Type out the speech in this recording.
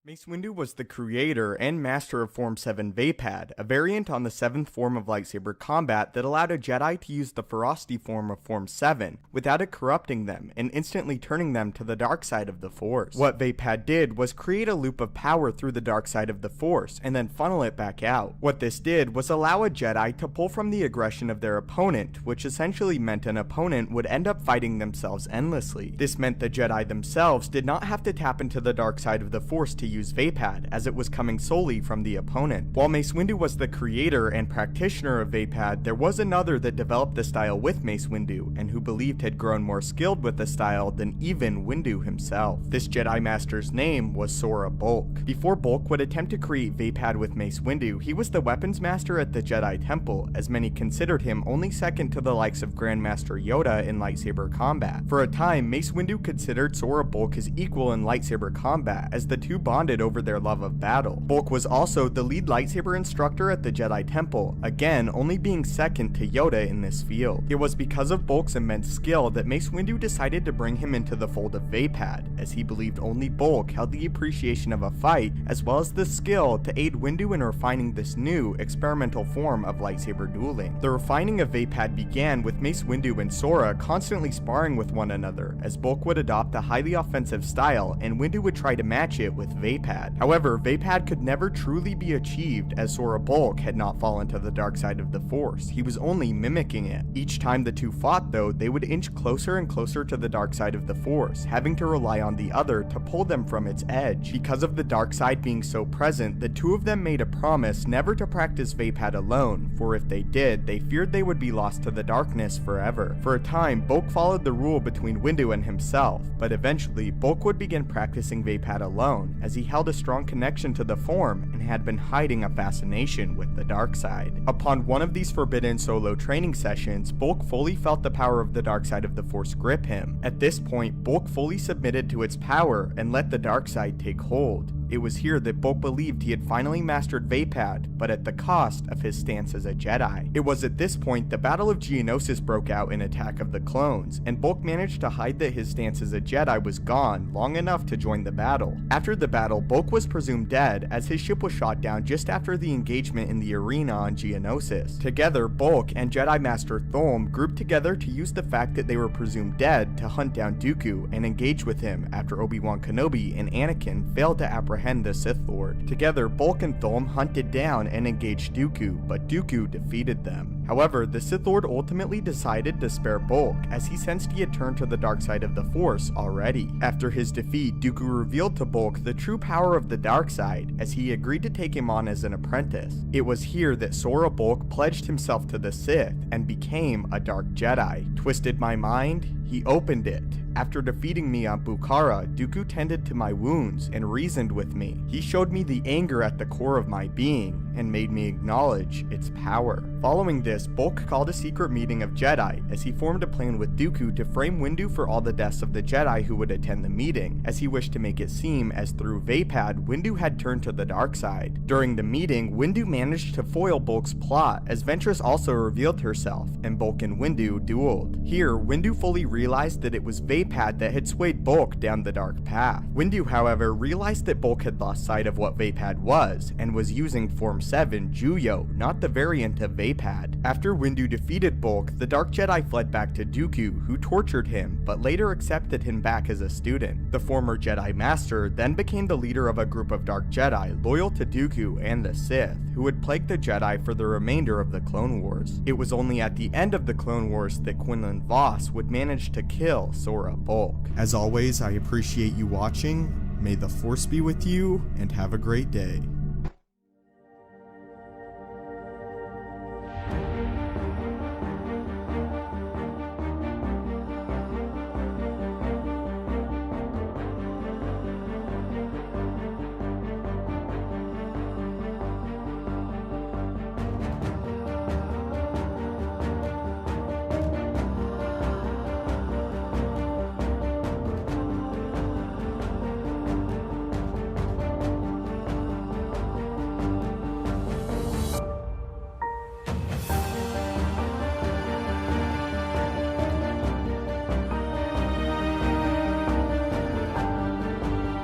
Mace Windu was the creator and master of Form 7 Vapad, a variant on the 7th form of lightsaber combat that allowed a Jedi to use the ferocity form of Form 7 without it corrupting them and instantly turning them to the dark side of the Force. What Vapad did was create a loop of power through the dark side of the Force and then funnel it back out. What this did was allow a Jedi to pull from the aggression of their opponent, which essentially meant an opponent would end up fighting themselves endlessly. This meant the Jedi themselves did not have to tap into the dark side of the Force to use Vapad, as it was coming solely from the opponent. While Mace Windu was the creator and practitioner of Vapad, there was another that developed the style with Mace Windu, and who believed had grown more skilled with the style than even Windu himself. This Jedi Master's name was Sora Bulk. Before Bulk would attempt to create Vapad with Mace Windu, he was the weapons master at the Jedi Temple, as many considered him only second to the likes of Grandmaster Yoda in lightsaber combat. For a time, Mace Windu considered Sora Bulk his equal in lightsaber combat, as the two bonded over their love of battle. Bulk was also the lead lightsaber instructor at the Jedi Temple, again only being second to Yoda in this field. It was because of Bulk's immense skill that Mace Windu decided to bring him into the fold of Vapad, as he believed only Bulk held the appreciation of a fight as well as the skill to aid Windu in refining this new experimental form of lightsaber dueling. The refining of Vapad began with Mace Windu and Sora constantly sparring with one another, as Bulk would adopt a highly offensive style and Windu would try to match it with Vapad. However, Vapad could never truly be achieved, as Sora Bulk had not fallen to the dark side of the Force. He was only mimicking it. Each time the two fought though, they would inch closer and closer to the dark side of the Force, having to rely on the other to pull them from its edge. Because of the dark side being so present, the two of them made a promise never to practice Vapad alone, for if they did, they feared they would be lost to the darkness forever. For a time, Bulk followed the rule between Windu and himself, but eventually, Bulk would begin practicing Vapad alone, as he held a strong connection to the form and had been hiding a fascination with the dark side. Upon one of these forbidden solo training sessions, Bulk fully felt the power of the dark side of the Force grip him. At this point, Bulk fully submitted to its power and let the dark side take hold. It was here that Bulk believed he had finally mastered Vapad, but at the cost of his stance as a Jedi. It was at this point the Battle of Geonosis broke out in Attack of the Clones, and Bulk managed to hide that his stance as a Jedi was gone long enough to join the battle. After the battle, Bulk was presumed dead, as his ship was shot down just after the engagement in the arena on Geonosis. Together, Bulk and Jedi Master Thulm grouped together to use the fact that they were presumed dead to hunt down Dooku and engage with him after Obi-Wan Kenobi and Anakin failed to apprehend the Sith Lord. Together, Bulk and Thulm hunted down and engaged Dooku, but Dooku defeated them. However, the Sith Lord ultimately decided to spare Bulk, as he sensed he had turned to the dark side of the Force already. After his defeat, Dooku revealed to Bulk the true power of the dark side, as he agreed to take him on as an apprentice. It was here that Sora Bulk pledged himself to the Sith and became a Dark Jedi. Twisted my mind, he opened it. After defeating me on Bukhara, Dooku tended to my wounds and reasoned with me. He showed me the anger at the core of my being and made me acknowledge its power. Following this, Bulk called a secret meeting of Jedi, as he formed a plan with Dooku to frame Windu for all the deaths of the Jedi who would attend the meeting, as he wished to make it seem as through Vapad, Windu had turned to the dark side. During the meeting, Windu managed to foil Bulk's plot, as Ventress also revealed herself, and Bulk and Windu dueled. Here, Windu fully realized that it was Vapad that had swayed Bulk down the dark path. Windu, however, realized that Bulk had lost sight of what Vapad was, and was using Form 7 Juyo, not the variant of Vapad. After Windu defeated Bulk, the Dark Jedi fled back to Dooku, who tortured him, but later accepted him back as a student. The former Jedi Master then became the leader of a group of Dark Jedi loyal to Dooku and the Sith, who would plague the Jedi for the remainder of the Clone Wars. It was only at the end of the Clone Wars that Quinlan Vos would manage to kill Sora Bulk. As always, I appreciate you watching. May the Force be with you, and have a great day.